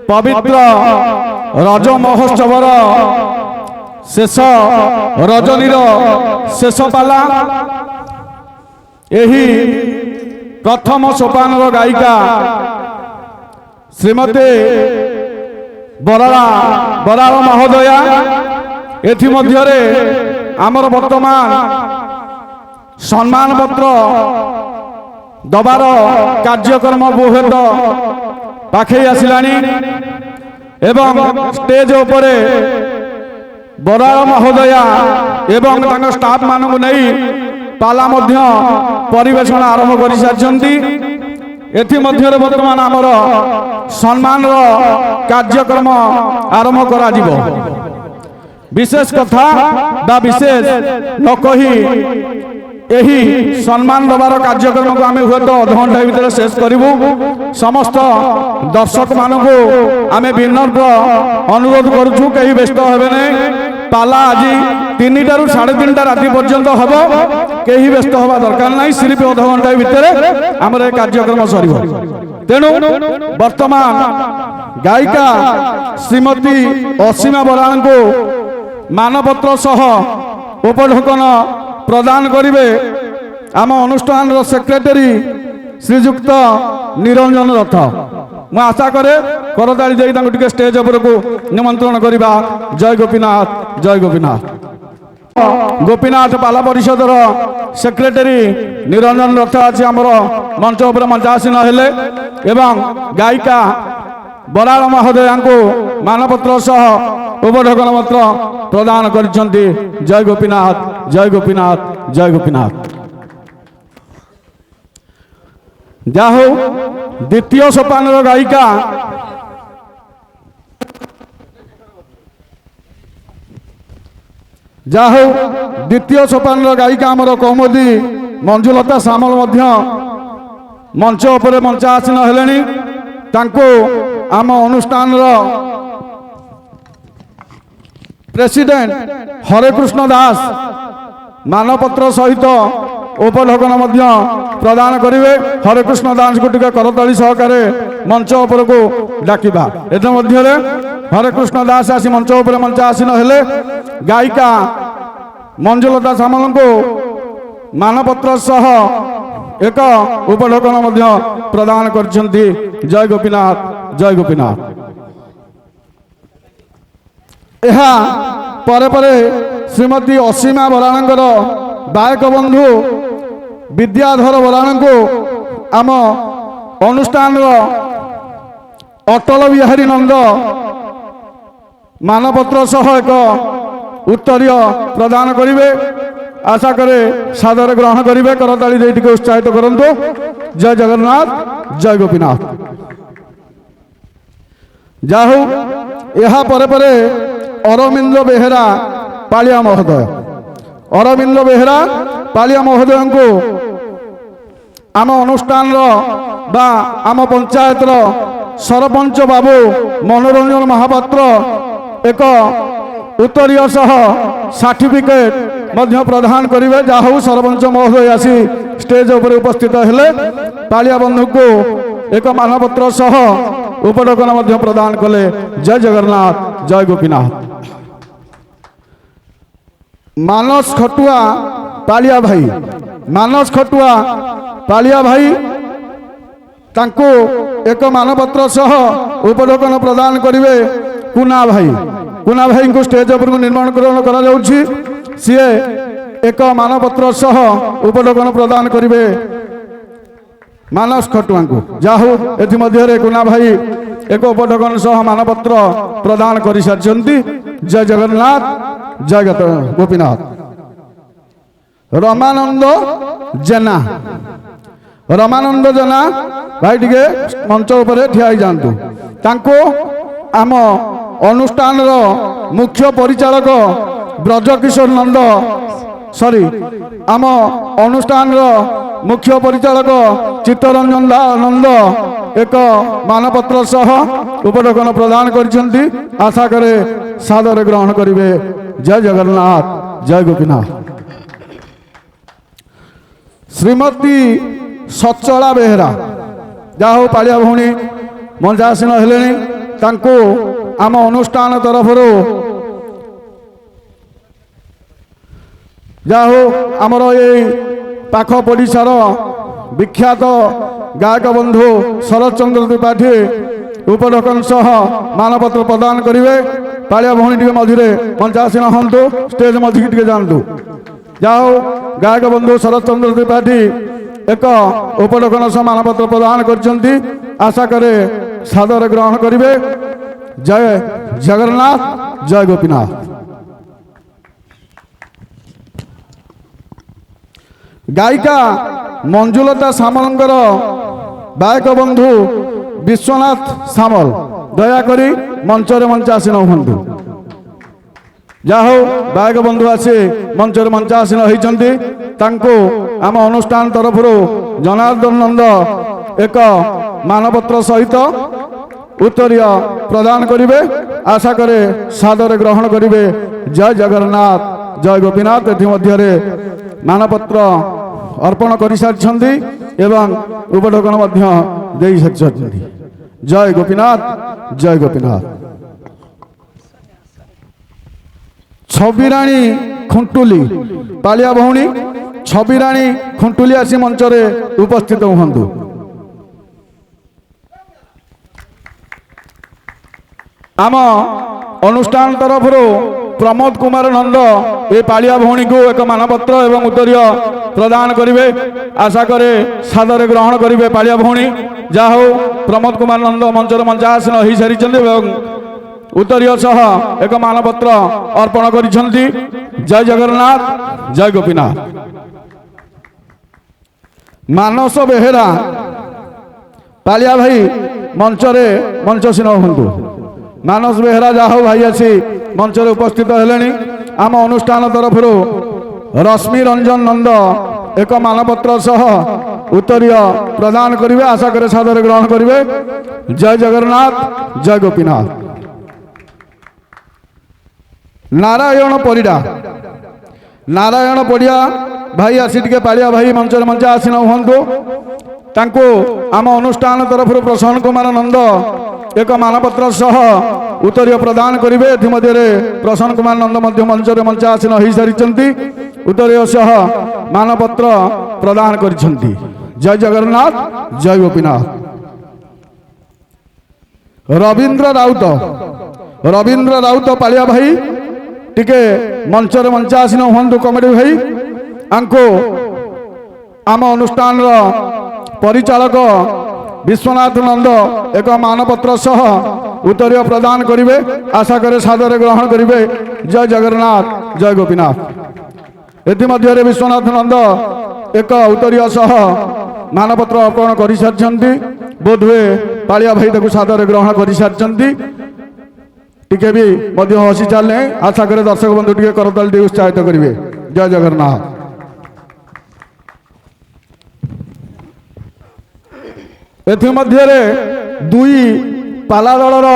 पवित्र रज महोत्सवर शेष रजनीर शेष पाला एही प्रथम सोपान गायिका श्रीमती बराल महोदया एथि मध्यरे आमर वर्तमान सम्मान पत्र दबार कार्यक्रम बहुत पाखे आसिलानी एवं स्टेज उपरे बराल महोदया एवं तांका स्टाफ मानकु नहीं पाला मध्य परिवेषण आरंभ कर सारी एथि मध्यरे वर्तमान आमर सम्मान कार्यक्रम आरंभ करा जिवो। विशेष कथा बा विशेष न कही एही सम्मान दबार कार्यक्रम को आम हुए तो अधघंटा भितर शेष करूँ। समस्त दर्शक मानक आम विनम्र अनुरोध करुँ कहीं व्यस्त हेबे नहीं। पाला आज 3टा ରୁ 3:30 राति पर्यंत हम कहीं व्यस्त हवा दरकार नहीं। सिर्फ अधघंटा भितर आमर ए कार्यक्रम सर तेणु वर्तमान गायिका श्रीमती असीमा बराल को मानपत्र सह उपढोकन प्रदान करिवे आम अनुष्ठान सेक्रेटरी श्रीजुक्त निरंजन रथ। मु आशा करे करताली दे स्टेज उपर को निमंत्रण करवा। जय गोपीनाथ जय गोपीनाथ। गोपीनाथ पाला परिषदर सेक्रेटरी निरंजन रथ आज आमर मंच उपर मंचासीन हेले एवं गायिका बराल महोदया को मानपत्र सह उपढोकन पत्र प्रदान करिसेंती। जय गोपीनाथ जय गोपीनाथ जय गोपीनाथ। जाहो द्वितीय सोपान गायिका जाहो द्वितीय सोपान गायिका आमर कौमुदी मंजुलता सामल मध्य मंच उपरे मंचासीन हेलेनी। तांको आम अनुष्ठान प्रेसिडेंट हरेकृष्ण दास मानपत्र सहित उपढोकन प्रदान करेंगे। हरेकृष्ण दास को टिके करताली सहकारे मंच उपर को डाकिबा। एत मध्य हरेकृष्ण दास आसी मंच उपर मंचासीन हेले। गायिका मंजुलता सामल को मानपत्र सह एक उपढोकन प्रदान करछंती। जय गोपीनाथ जय गोपीनाथ। एहा परे परे श्रीमती असीमा बराणकर बायक बंधु विद्याधर बराण को आम अनुष्ठान अटल बिहारी नंद मानपत्र सह एक उत्तरीय प्रदान करेंगे। आशा करे सादर ग्रहण करेंगे। करताली दे टिके उत्साहित करंतु। जय जगन्नाथ जय गोपीनाथ। जाहु यहाँ परे परे अरविंद बेहेरा पालिया महोदय अरविंद बेहेरा पालिया महोदय को आम अनुष्ठान बा आम पंचायत सरपंच बाबू मनोरंजन महापात्र एक उत्तरीय सह सर्टिफिकेट मध्य प्रदान करेंगे। जाहू सरपंच महोदय आसी स्टेज उपर उपस्थित हेले। पालिया बंधु को एक मानपत्र सह उपढोकन मध्य प्रदान कले। जय जगन्नाथ जय गोपीनाथ। मानस खटुआ पालिया भाई मानस खटुआ पालिया भाई तांको एक मानपत्र सह उपढोकन प्रदान करेंगे। कुना भाई को स्टेज उपर को निर्माण करा जाउछि। सीए एक मानपत्र सह उपढोकन प्रदान करेंगे मानस खटुआ को। जाहू एथि मध्य कुना भाई एक उपढोकन सह मानपत्र प्रदान कर सारी। जय जगन्नाथ जय गोपीनाथ। रमानंद जेना भाई टिके मंच उपर ठिया जातु। तांको आम अनुष्ठान मुख्य परिचालक ब्रजकिशोर नंद सॉरी आम अनुष्ठान मुख्य परिचालक चित्तरंजन नंद एक मानपत्र सह उपढोकन प्रदान करिसेंती। आशा करे सादर ग्रहण करेंगे। जय जगन्नाथ जय गोपीनाथ। श्रीमती सचला बेहेरा जाहो पालिया भौणी मंचासीन हेले। ତାଙ୍କୁ ଆମ ଅନୁଷ୍ଠାନ ତରଫରୁ ଯାହା ହଉ ଆମର ଏଇ ପାଖ ପଡ଼ିଶାର ବିଖ୍ୟାତ ଗାୟକ ବନ୍ଧୁ ଶରତ ଚନ୍ଦ୍ର ତ୍ରିପାଠୀ ଉପଢକନ ସହ ମାନପତ୍ର ପ୍ରଦାନ କରିବେ। ପାଳିଆ ଭଉଣୀ ଟିକେ ମଝିରେ ପଞ୍ଚାସୀନ ହୁଅନ୍ତୁ, ଷ୍ଟେଜ ମଝିକି ଟିକେ ଯାଆନ୍ତୁ। ଯାହା ହଉ ଗାୟକ ବନ୍ଧୁ ଶରତ ଚନ୍ଦ୍ର ତ୍ରିପାଠୀ ଏକ ଉପଢକନ ସହ ମାନପତ୍ର ପ୍ରଦାନ କରିଛନ୍ତି। ଆଶା କରେ ସାଦରେ ଗ୍ରହଣ କରିବେ। ଜୟ ଜଗନ୍ନାଥ, ଜୟ ଗୋପୀନାଥ। ଗାୟିକା ମଞ୍ଜୁଲତା ସାମଲଙ୍କର ଗାୟକ ବନ୍ଧୁ ବିଶ୍ୱନାଥ ସାମଲ ଦୟାକରି ମଞ୍ଚରେ ମଞ୍ଚାସୀନ ହୁଅନ୍ତୁ। ଯାହା ହଉ ଗାୟକ ବନ୍ଧୁ ଆସି ମଞ୍ଚରେ ମଞ୍ଚାସୀନ ହୋଇଛନ୍ତି। ତାଙ୍କୁ ଆମ ଅନୁଷ୍ଠାନ ତରଫରୁ ଜନାର୍ଦ୍ଦନ ନନ୍ଦ ଏକ ମାନପତ୍ର ସହିତ ଉତ୍ତରୀୟ ପ୍ରଦାନ କରିବେ। ଆଶା କରେ ସାଦରେ ଗ୍ରହଣ କରିବେ। ଜୟ ଜଗନ୍ନାଥ, ଜୟ ଗୋପୀନାଥ। ଏଥିମଧ୍ୟରେ ମାନପତ୍ର ଅର୍ପଣ କରିସାରିଛନ୍ତି ଏବଂ ଉପଢକନ ମଧ୍ୟ ଦେଇସାରିଛନ୍ତି। ଜୟ ଗୋପୀନାଥ, ଜୟ ଗୋପୀନାଥ। ଛବିରାଣୀ ଖୁଣ୍ଟୁଲି ପାଳିଆ ଭଉଣୀ ଛବିରାଣୀ ଖୁଣ୍ଟୁଲି ଆସି ମଞ୍ଚରେ ଉପସ୍ଥିତ ହୁଅନ୍ତୁ। ଆମ ଅନୁଷ୍ଠାନ ତରଫରୁ ପ୍ରମୋଦ କୁମାର ନନ୍ଦ ଏ ପାଳିଆ ଭଉଣୀକୁ ଏକ ମାନପତ୍ର ଏବଂ ଉତ୍ତରୀୟ ପ୍ରଦାନ କରିବେ। ଆଶା କରେ ସାଦରେ ଗ୍ରହଣ କରିବେ ପାଳିଆ ଭଉଣୀ। ଯାହା ହଉ ପ୍ରମୋଦ କୁମାର ନନ୍ଦ ମଞ୍ଚରେ ମଞ୍ଚାସୀନ ହୋଇସାରିଛନ୍ତି ଏବଂ ଉତ୍ତରୀୟ ସହ ଏକ ମାନପତ୍ର ଅର୍ପଣ କରିଛନ୍ତି। ଜୟ ଜଗନ୍ନାଥ, ଜୟ ଗୋପୀନାଥ। ମାନସ ବେହେରା ପାଳିଆ ଭାଇ ମଞ୍ଚରେ ମଞ୍ଚସୀନ ହୁଅନ୍ତୁ। ମାନସ ବେହେରା ଯାହା ହଉ ଭାଇ ଆସି ମଞ୍ଚରେ ଉପସ୍ଥିତ ହେଲେଣି। ଆମ ଅନୁଷ୍ଠାନ ତରଫରୁ ରଶ୍ମି ରଞ୍ଜନ ନନ୍ଦ ଏକ ମାନପତ୍ର ସହ ଉତ୍ତରୀୟ ପ୍ରଦାନ କରିବେ। ଆଶା କରେ ସାଦରେ ଗ୍ରହଣ କରିବେ। ଜୟ ଜଗନ୍ନାଥ, ଜୟ ଗୋପୀନାଥ। ନାରାୟଣ ପରିଡ଼ା ନାରାୟଣ ପଡ଼ିଆ ଭାଇ ଆସି ଟିକେ ପାଳିଆ ଭାଇ ମଞ୍ଚରେ ମଞ୍ଚାସୀନ ହୁଅନ୍ତୁ। ତାଙ୍କୁ ଆମ ଅନୁଷ୍ଠାନ ତରଫରୁ ପ୍ରସନ୍ନ କୁମାର ନନ୍ଦ ଏକ ମାନପତ୍ର ସହ ଉତ୍ତରୀୟ ପ୍ରଦାନ କରିବେ। ଏଥିମଧ୍ୟରେ ପ୍ରସନ୍ନ କୁମାର ନନ୍ଦ ମଧ୍ୟ ମଞ୍ଚରେ ମଞ୍ଚାସୀନ ହୋଇସାରିଛନ୍ତି। ଉତ୍ତରୀୟ ସହ ମାନପତ୍ର ପ୍ରଦାନ କରିଛନ୍ତି। ଜୟ ଜଗନ୍ନାଥ, ଜୟ ଗୋପୀନାଥ। ରବୀନ୍ଦ୍ର ରାଉତ ପାଳିଆ ଭାଇ ଟିକେ ମଞ୍ଚରେ ମଞ୍ଚାସୀନ ହୁଅନ୍ତୁ। କମିଟି ଭାଇ ଆଙ୍କୁ ଆମ ଅନୁଷ୍ଠାନର ପରିଚାଳକ ବିଶ୍ୱନାଥ ନନ୍ଦ ଏକ ମାନପତ୍ର ସହ ଉତ୍ତରୀୟ ପ୍ରଦାନ କରିବେ। ଆଶା କରେ ସାଦରେ ଗ୍ରହଣ କରିବେ। ଜୟ ଜଗନ୍ନାଥ, ଜୟ ଗୋପୀନାଥ। ଏଥିମଧ୍ୟରେ ବିଶ୍ୱନାଥ ନନ୍ଦ ଏକ ଉତ୍ତରୀୟ ସହ ମାନପତ୍ର ଅର୍ପଣ କରିସାରିଛନ୍ତି। ବୋଧହୁଏ ପାଳିଆ ଭାଇ ତାକୁ ସାଦରେ ଗ୍ରହଣ କରିସାରିଛନ୍ତି। ଟିକେ ବି ମଧ୍ୟ ହସି ଚାଲେ। ଆଶା କରେ ଦର୍ଶକ ବନ୍ଧୁ ଟିକେ କରତାଳି ଟିକେ ଉତ୍ସାହିତ କରିବେ। ଜୟ ଜଗନ୍ନାଥ। ଏଥିମଧ୍ୟରେ ଦୁଇ ପାଲା ଦଳର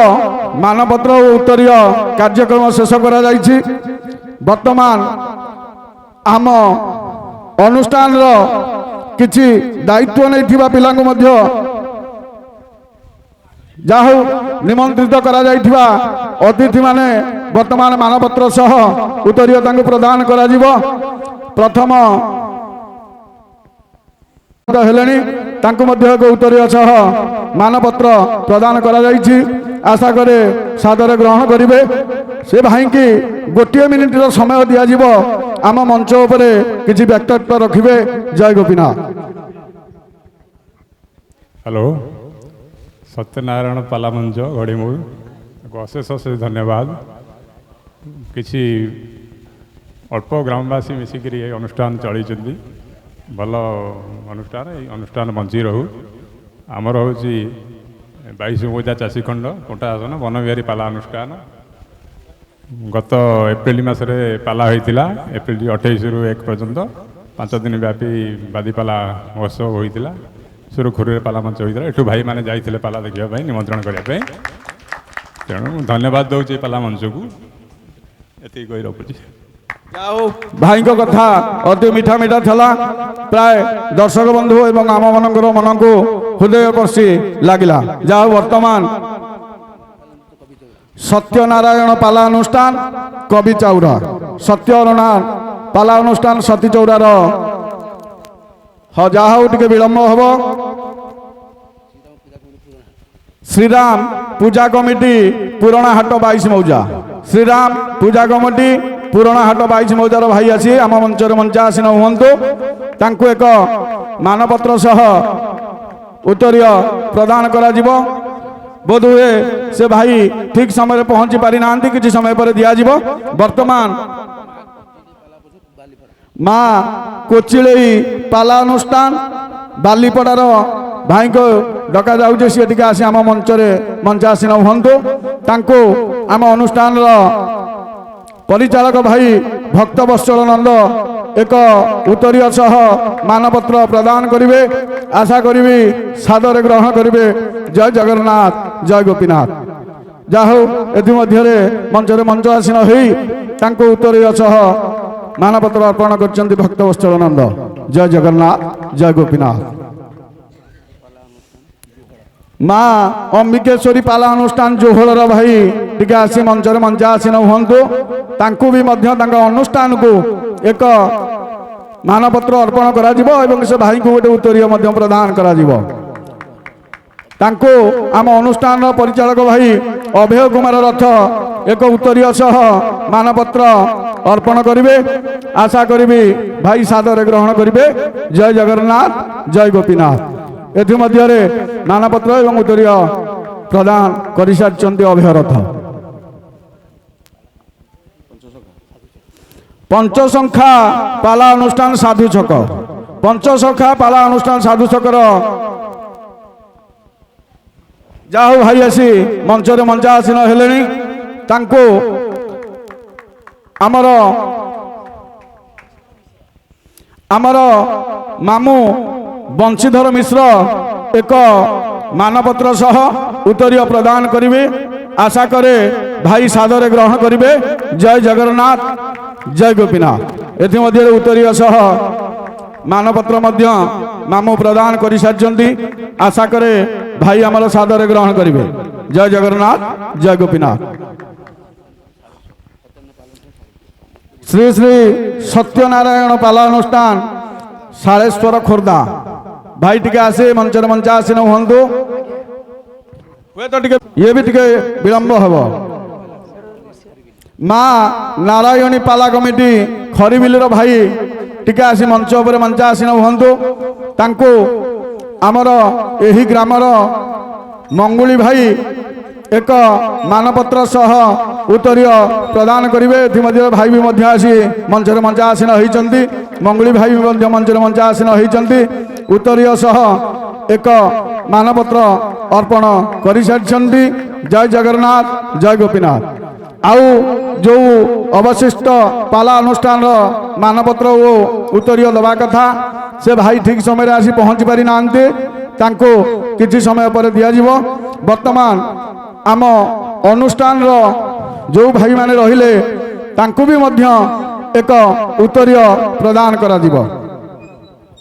ମାନପତ୍ର ଓ ଉତ୍ତରୀୟ କାର୍ଯ୍ୟକ୍ରମ ଶେଷ କରାଯାଇଛି। ବର୍ତ୍ତମାନ ଆମ ଅନୁଷ୍ଠାନର କିଛି ଦାୟିତ୍ୱ ନେଇଥିବା ପିଲାଙ୍କୁ ମଧ୍ୟ ଯାହା ହଉ ନିମନ୍ତ୍ରିତ କରାଯାଇଥିବା ଅତିଥିମାନେ ବର୍ତ୍ତମାନ ମାନପତ୍ର ସହ ଉତ୍ତରୀୟ ତାଙ୍କୁ ପ୍ରଦାନ କରାଯିବ। ପ୍ରଥମ ହେଲେଣି ତାଙ୍କୁ ମଧ୍ୟ ଏକ ଉତ୍ତରୀୟ ସହ ମାନପତ୍ର ପ୍ରଦାନ କରାଯାଇଛି। ଆଶା କରେ ସାଦରେ ଗ୍ରହଣ କରିବେ। ସେ ଭାଇକି ଗୋଟିଏ ମିନିଟର ସମୟ ଦିଆଯିବ। ଆମ ମଞ୍ଚ ଉପରେ କିଛି ବକ୍ତବ୍ୟ ରଖିବେ। ଜୟ ଗୋପୀନାଥ। ହ୍ୟାଲୋ, ସତ୍ୟନାରାୟଣ ପାଲାମଞ୍ଚ ଗଡ଼ିମୂଳ ଅଶେଷ ଅଶେଷ ଧନ୍ୟବାଦ। କିଛି ଅଳ୍ପ ଗ୍ରାମବାସୀ ମିଶିକିରି ଏ ଅନୁଷ୍ଠାନ ଚଳାଇଛନ୍ତି। ଭଲ ଅନୁଷ୍ଠାନ, ଏଇ ଅନୁଷ୍ଠାନ ବଞ୍ଚି ରହୁ। ଆମର ହେଉଛି 22 ଚାଷୀ ଖଣ୍ଡ କୋଟା ଆସନ ବନବିହାରୀ ପାଲା ଅନୁଷ୍ଠାନ। ଗତ ଏପ୍ରିଲ ମାସରେ ପାଲା ହୋଇଥିଲା। ଏପ୍ରିଲ 28ରୁ 1 ପର୍ଯ୍ୟନ୍ତ 5 ଦିନ ବ୍ୟାପୀ ବାଦୀପାଲା ମହୋତ୍ସବ ହୋଇଥିଲା। ସୁରୁଖୁରୁରେ ପାଲା ମଞ୍ଚ ହୋଇଥିଲା। ଏଠୁ ଭାଇମାନେ ଯାଇଥିଲେ ପାଲା ଦେଖିବା ପାଇଁ, ନିମନ୍ତ୍ରଣ କରିବା ପାଇଁ। ତେଣୁ ମୁଁ ଧନ୍ୟବାଦ ଦେଉଛି ପାଲା ମଞ୍ଚକୁ। ଏତିକି କହି ରଖୁଛି। ଭାଇଙ୍କ କଥା ଅତି ମିଠା ମିଠା ଥିଲା। ପ୍ରାୟ ଦର୍ଶକ ବନ୍ଧୁ ଏବଂ ଆମମାନଙ୍କର ମନକୁ ହୃଦୟ ସ୍ପର୍ଶୀ ଲାଗିଲା। ଯାହା ବର୍ତ୍ତମାନ ସତ୍ୟନାରାୟଣ ପାଲା ଅନୁଷ୍ଠାନ କବି ଚୌରା। ସତ୍ୟନାରାୟଣ ପାଲା ଅନୁଷ୍ଠାନ ସତୀ ଚୌରାର ଯାହା ହଉ ଟିକେ ବିଳମ୍ବ ହେବ। ଶ୍ରୀରାମ ପୂଜା କମିଟି ପୁରୁଣା ହାଟ 22 ମୌଜା। ଶ୍ରୀରାମ ପୂଜା କମିଟି ପୁରୁଣା ହାଟ 22 ମୌଜାର ଭାଇ ଆସି ଆମ ମଞ୍ଚରେ ମଞ୍ଚାସୀନ ହୁଅନ୍ତୁ। ତାଙ୍କୁ ଏକ ମାନପତ୍ର ସହ ଉତ୍ତରୀୟ ପ୍ରଦାନ କରାଯିବ। ବୋଧହୁଏ ସେ ଭାଇ ଠିକ୍ ସମୟରେ ପହଞ୍ଚି ପାରିନାହାନ୍ତି, କିଛି ସମୟ ପରେ ଦିଆଯିବ। ବର୍ତ୍ତମାନ ମା କୋଚିଳେଇ ପାଲା ଅନୁଷ୍ଠାନ ବାଲିପଡ଼ାର ଭାଇଙ୍କୁ ଡକାଯାଉଛି, ସିଏ ଟିକେ ଆସି ଆମ ମଞ୍ଚରେ ମଞ୍ଚାସୀନ ହୁଅନ୍ତୁ। ତାଙ୍କୁ ଆମ ଅନୁଷ୍ଠାନର ପରିଚାଳକ ଭାଇ ଭକ୍ତବତ୍ସଳ ନନ୍ଦ ଏକ ଉତ୍ତରୀୟ ସହ ମାନପତ୍ର ପ୍ରଦାନ କରିବେ। ଆଶା କରିବି ସାଦରେ ଗ୍ରହଣ କରିବେ। ଜୟ ଜଗନ୍ନାଥ, ଜୟ ଗୋପୀନାଥ। ଯାହା ହଉ ଏଥିମଧ୍ୟରେ ମଞ୍ଚରେ ମଞ୍ଚାସୀନ ହୋଇ ତାଙ୍କୁ ଉତ୍ତରୀୟ ସହ ମାନପତ୍ର ଅର୍ପଣ କରିଛନ୍ତି ଭକ୍ତବତ୍ସଳ ନନ୍ଦ। ଜୟ ଜଗନ୍ନାଥ, ଜୟ ଗୋପୀନାଥ। ମା ଅମ୍ବିକେଶ୍ୱରୀ ପାଲା ଅନୁଷ୍ଠାନ ଜୋହଳର ଭାଇ ଟିକେ ଆସି ମଞ୍ଚରେ ମଞ୍ଚାସୀନ ହୁଅନ୍ତୁ। ତାଙ୍କୁ ବି ମଧ୍ୟ ତାଙ୍କ ଅନୁଷ୍ଠାନକୁ ଏକ ମାନପତ୍ର ଅର୍ପଣ କରାଯିବ ଏବଂ ସେ ଭାଇଙ୍କୁ ଗୋଟେ ଉତ୍ତରୀୟ ମଧ୍ୟ ପ୍ରଦାନ କରାଯିବ। ତାଙ୍କୁ ଆମ ଅନୁଷ୍ଠାନର ପରିଚାଳକ ଭାଇ ଅଭୟ କୁମାର ରଥ ଏକ ଉତ୍ତରୀୟ ସହ ମାନପତ୍ର ଅର୍ପଣ କରିବେ। ଆଶା କରିବି ଭାଇ ସାଦରେ ଗ୍ରହଣ କରିବେ। ଜୟ ଜଗନ୍ନାଥ, ଜୟ ଗୋପୀନାଥ। ଏଥିମଧ୍ୟରେ ମାନପତ୍ର ଏବଂ ଉତ୍ତରୀୟ ପ୍ରଦାନ କରିସାରିଛନ୍ତି ଅଭୟ ରଥ। ପଞ୍ଚସଂଖ୍ୟା ପାଲା ଅନୁଷ୍ଠାନ ସାଧୁ ଛକ। ପଞ୍ଚସଂଖ୍ୟା ପାଲା ଅନୁଷ୍ଠାନ ସାଧୁ ଛକର ଯାହା ହଉ ଭାଇ ଆସି ମଞ୍ଚରେ ମଞ୍ଚାସୀନ ହେଲେଣି। ତାଙ୍କୁ ଆମର ମାମୁଁ ବଂଶୀଧର ମିଶ୍ର ଏକ ମାନପତ୍ର ସହ ଉତ୍ତରୀୟ ପ୍ରଦାନ କରିବେ। ଆଶା କରେ ଭାଇ ସାଦରେ ଗ୍ରହଣ କରିବେ। ଜୟ ଜଗନ୍ନାଥ, ଜୟ ଗୋପୀନାଥ। ଏଥିମଧ୍ୟରେ ଉତ୍ତରୀୟ ସହ ମାନପତ୍ର ମଧ୍ୟ ମାମୁଁ ପ୍ରଦାନ କରିସାରିଛନ୍ତି। ଆଶା କରେ ଭାଇ ଆମର ସାଦରେ ଗ୍ରହଣ କରିବେ। ଜୟ ଜଗନ୍ନାଥ, ଜୟ ଗୋପୀନାଥ। ଶ୍ରୀ ଶ୍ରୀ ସତ୍ୟନାରାୟଣ ପାଲା ଅନୁଷ୍ଠାନ ଶାଳେଶ୍ୱର ଖୋର୍ଦ୍ଧା ଭାଇ ଟିକେ ଆସି ମଞ୍ଚରେ ମଞ୍ଚାସୀନ ହୁଅନ୍ତୁ। ହୁଏତ ଟିକେ ଇଏ ବି ଟିକେ ବିଳମ୍ବ ହେବ। ମା ନାରାୟଣୀ ପାଲା କମିଟି ଖରିବିଲର ଭାଇ ଟିକେ ଆସି ମଞ୍ଚ ଉପରେ ମଞ୍ଚାସୀନ ହୁଅନ୍ତୁ। ତାଙ୍କୁ ଆମର ଏହି ଗ୍ରାମର ମଙ୍ଗୁଳି ଭାଇ ଏକ ମାନପତ୍ର ସହ ଉତ୍ତରୀୟ ପ୍ରଦାନ କରିବେ। ଏଥିମଧ୍ୟରେ ଭାଇ ବି ମଧ୍ୟ ଆସି ମଞ୍ଚରେ ମଞ୍ଚାସୀନ ହୋଇଛନ୍ତି। ମଙ୍ଗୁଳି ଭାଇ ବି ମଧ୍ୟ ମଞ୍ଚରେ ମଞ୍ଚାସୀନ ହୋଇଛନ୍ତି। ଉତ୍ତରୀୟ ସହ ଏକ ମାନପତ୍ର ଅର୍ପଣ କରିସାରିଛନ୍ତି। ଜୟ ଜଗନ୍ନାଥ, ଜୟ ଗୋପୀନାଥ। ଆଉ ଯେଉଁ ଅବଶିଷ୍ଟ ପାଲା ଅନୁଷ୍ଠାନର ମାନପତ୍ର ଓ ଉତ୍ତରୀୟ ଦେବା କଥା, ସେ ଭାଇ ଠିକ୍ ସମୟରେ ଆସି ପହଞ୍ଚି ପାରିନାହାନ୍ତି। ତାଙ୍କୁ କିଛି ସମୟ ପରେ ଦିଆଯିବ। ବର୍ତ୍ତମାନ ଆମ ଅନୁଷ୍ଠାନର ଯେଉଁ ଭାଇମାନେ ରହିଲେ ତାଙ୍କୁ ବି ମଧ୍ୟ ଏକ ଉତ୍ତରୀୟ ପ୍ରଦାନ କରାଯିବ।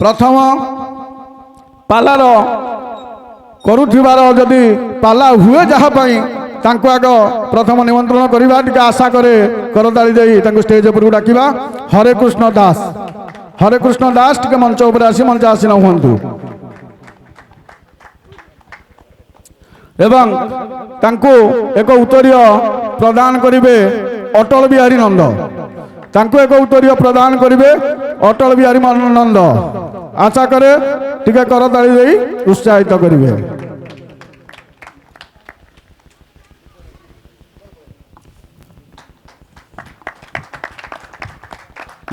ପ୍ରଥମ ପାଲାର କରୁଥିବାର ଯଦି ପାଲା ହୁଏ ଯାହା ପାଇଁ ତାଙ୍କୁ ଆଗ ପ୍ରଥମ ନିମନ୍ତ୍ରଣ କରିବା। ଟିକେ ଆଶା କରେ କରତାଳି ଦେଇ ତାଙ୍କୁ ଷ୍ଟେଜ ଉପରକୁ ଡାକିବା। ହରେକୃଷ୍ଣ ଦାସ, ହରେକୃଷ୍ଣ ଦାସ ଟିକେ ମଞ୍ଚ ଉପରେ ଆସି ମଞ୍ଚାସୀନ ହୁଅନ୍ତୁ ଏବଂ ତାଙ୍କୁ ଏକ ଉତ୍ତରୀୟ ପ୍ରଦାନ କରିବେ ଅଟଳ ବିହାରୀ ନନ୍ଦ। ତାଙ୍କୁ ଏକ ଉତ୍ତରୀୟ ପ୍ରଦାନ କରିବେ ଅଟଳ ବିହାରୀ ନନ୍ଦ। ଆଶା କରେ ଟିକେ କରତାଳି ଦେଇ ଉତ୍ସାହିତ କରିବେ।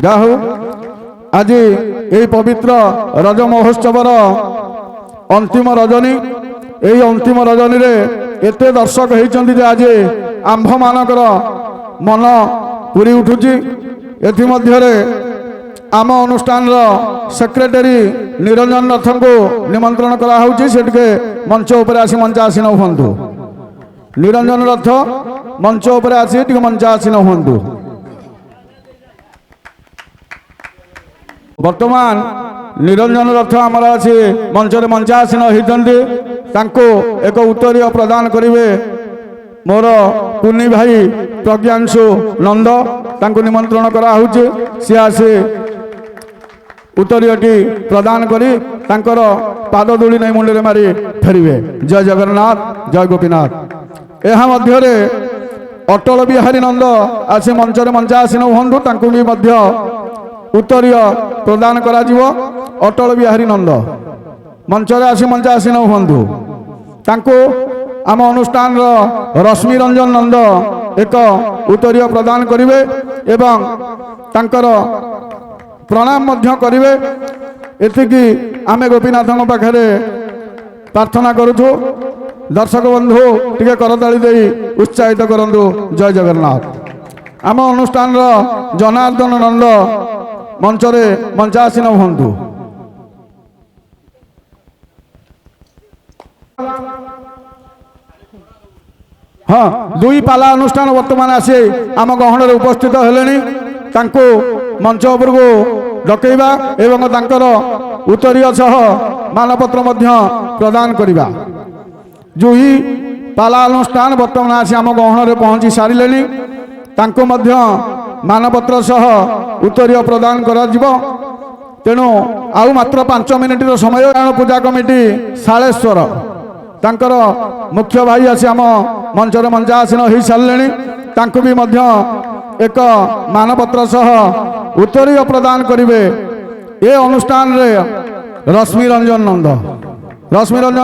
ଯାହା ହଉ ଆଜି ଏହି ପବିତ୍ର ରଜ ମହୋତ୍ସବର ଅନ୍ତିମ ରଜନୀ। ଏହି ଅନ୍ତିମ ରଜନୀରେ ଏତେ ଦର୍ଶକ ହେଇଛନ୍ତି ଯେ ଆଜି ଆମ୍ଭମାନଙ୍କର ମନ ପୁରି ଉଠୁଛି। ଏଥିମଧ୍ୟରେ ଆମ ଅନୁଷ୍ଠାନର ସେକ୍ରେଟାରୀ ନିରଞ୍ଜନ ରଥଙ୍କୁ ନିମନ୍ତ୍ରଣ କରାହେଉଛି। ସେ ଟିକେ ମଞ୍ଚ ଉପରେ ଆସି ମଞ୍ଚାସୀନ ହୁଅନ୍ତୁ। ନିରଞ୍ଜନ ରଥ ମଞ୍ଚ ଉପରେ ଆସି ଟିକେ ମଞ୍ଚାସୀନ ହୁଅନ୍ତୁ। ବର୍ତ୍ତମାନ ନିରଞ୍ଜନ ରଥ ଆମର ଆସି ମଞ୍ଚରେ ମଞ୍ଚାସୀନ ହୋଇଛନ୍ତି। ତାଙ୍କୁ ଏକ ଉତ୍ତରୀୟ ପ୍ରଦାନ କରିବେ मोर कुनी भाई प्रज्ञांशु नंद तांको निमंत्रण करा होउचे सी आसे उत्तरीयटी प्रदान करी तांकर पाद धूली नहीं मुंडे मारी फेरिवे। जय जगन्नाथ जय गोपीनाथ। एहा मध्यरे अटल बिहारी नंद आसी मंचरे मंचासीन हुंतु तांको भी मध्य उत्तरीय प्रदान करा जीवो। अटल बिहारी नंद मंचरे आसी मंचासीन हुंतु तांको आम अनुष्ठान रश्मि रंजन नंद एक उत्तरीय प्रदान करिवे एवं तांकर प्रणाम मध्य करिवे। एतिकी आमे गोपीनाथ पाखरे प्रार्थना करूछु। दर्शक बंधु टिके करताली देई उत्साहित करंतु। जय जगन्नाथ। आम अनुष्ठान जनार्दन नंद मंचरे मंचासीन हुंतु। हाँ दुई पाला अनुष्ठान वर्तमान आसी आम गहन उपस्थित हेलेनी तांको मंच उपर को डकैबा एवं तांकर उत्तरीय सह मानपत्र मध्य प्रदान करिबा। जुही पाला अनुष्ठान वर्तमान आसी आम गहन पहुंची सारिलेनी तांको मध्य मानपत्र सह उत्तरीय प्रदान करा जिवो। तेणु आउ मात्र 5 मिनिट समय पूजा कमिटी शालेश्वर तांकर मुख्य भाई आसी आम मंचर मंचासीन हो सारे तांको भी मध्य एक मानपत्र सह उत्तरीय प्रदान करिवे। ए अनुष्ठान रे रश्मि रंजन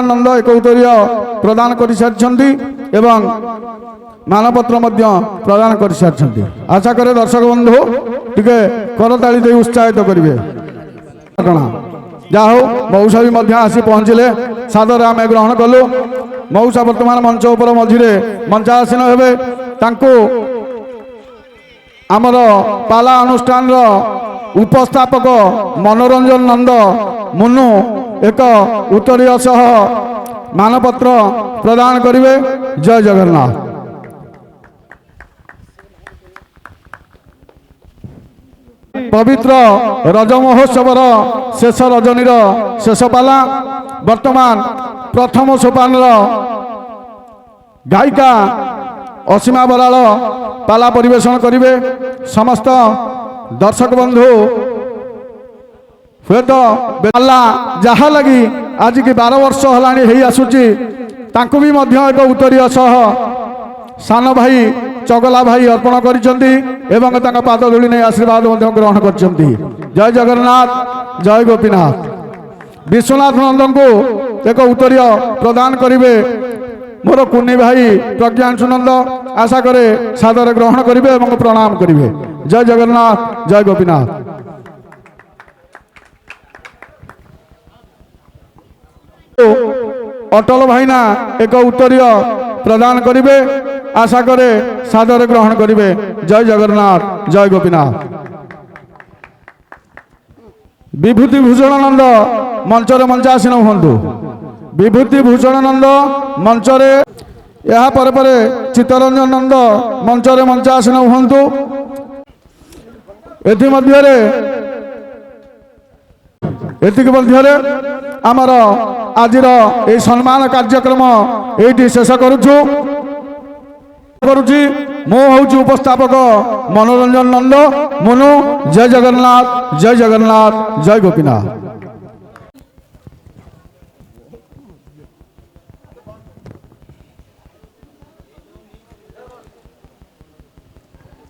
नंद एक उत्तरीय प्रदान कर सारी एवं मानपत्र मध्य प्रदान कर सारी। आशा करे दर्शक बंधु टिके करताली दे उत्साहित करिवे। जा हो मौसा भी मध्य आसी पहुँचले सादर आम ग्रहण कलु। मौसा वर्तमान मंच उपर मझिरे मंचासीन हेबे। तांको आमर पाला अनुष्ठान उपस्थापक मनोरंजन नंद मुनु एक उत्तरीय सह मानपत्र प्रदान करिवे। जय जगन्नाथ। पवित्र रज महोत्सवर शेष रजनीर शेष पाला वर्तमान प्रथम सोपान गायिका असीमा बराल पाला परिवेशन करिवे। समस्त दर्शक बंधु हुए तो पाला जहा लगी आज की 12 वर्ष हलानी हेई आसुची तांको भी मध्य एक उत्तरीय सह सान भाई चगला भाई अर्पण करिसेंती एवं तांका पाद धूली नहीं आशीर्वाद मध्य ग्रहण करिसेंती। जय जगन्नाथ जय गोपीनाथ। विश्वनाथ नंदन को एक उत्तरीय प्रदान करिवे मोर कुनी भाई प्रज्ञांशु नंद। आशा करे सादर ग्रहण करिवे एवं प्रणाम करिवे। जय जगन्नाथ जय गोपीनाथ। अटल भाईना एक उत्तरीय प्रदान करिवे। आशा करे सादर ग्रहण करिवे। जय जगन्नाथ जय गोपीनाथ। विभूति भूषण नंद मंचरे मंचासीन हुंतु। विभूति भूषण नंद मंचरे यहा परे परे चित्तरंजन नंद मंचरे मंचासीन हुंतु। एथि मध्यरे आमर आजिर ए सम्मान कार्यक्रम एठी शेष करुछु। मु हूँ उपस्थापक मनोरंजन नंद मुनु। जय जगन्नाथ जय गोपीनाथ।